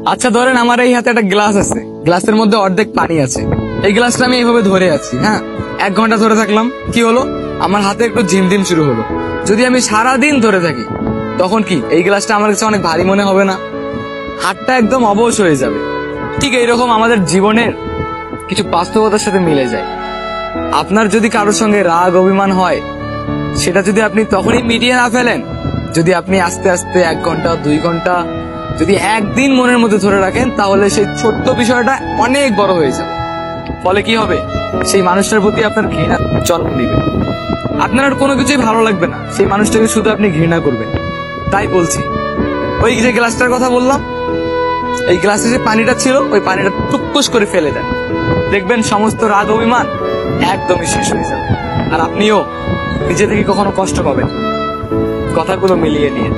আচ্ছা ধরেন আমার এই হাতে একটা গ্লাস আছে, গ্লাসের মধ্যে অর্ধেক পানি আছে। এই গ্লাসটা আমি এইভাবে ধরে আছি, হ্যাঁ 1 ঘন্টা ধরে থাকলাম, কি হলো? আমার হাতে একটু ঝিমঝিম শুরু হলো। যদি আমি সারাদিন ধরে থাকি তখন কি এই গ্লাসটা আমার কাছে অনেক ভারী মনে হবে না? হাতটা একদম অবশ হয়ে যাবে। ঠিক এইরকম আমাদের জীবনের কিছু বাস্তবতার সাথে মিলে যায়। আপনার যদি কারোর সঙ্গে রাগ অভিমান হয়, সেটা যদি আপনি তখনই মিটিয়ে না ফেলেন, যদি আপনি আস্তে আস্তে 1 ঘন্টা 2 ঘন্টা যদি একদিন মনের মধ্যে ধরে রাখেন, তাহলে সেই ছোট্ট বিষয়টা অনেক বড় হয়ে যাবে। ফলে কি হবে? সেই মানুষটার প্রতি আপনার ঘৃণা জন্ম নিবে। আপনার আর কোনো কিছুই ভালো লাগবে না, সেই মানুষটাকে শুধু আপনি ঘৃণা করবেন। তাই বলছি, ওই যে গ্লাসটার কথা বললাম, এই গ্লাসে যে পানিটা ছিল, ওই পানিটা টুকুস করে ফেলে দেন, দেখবেন সমস্ত রাগ অভিমান একদমই শেষ হয়ে যাবে। আর আপনিও নিজে থেকে কখনো কষ্ট পাবেন। কথাগুলো মিলিয়ে নিয়ে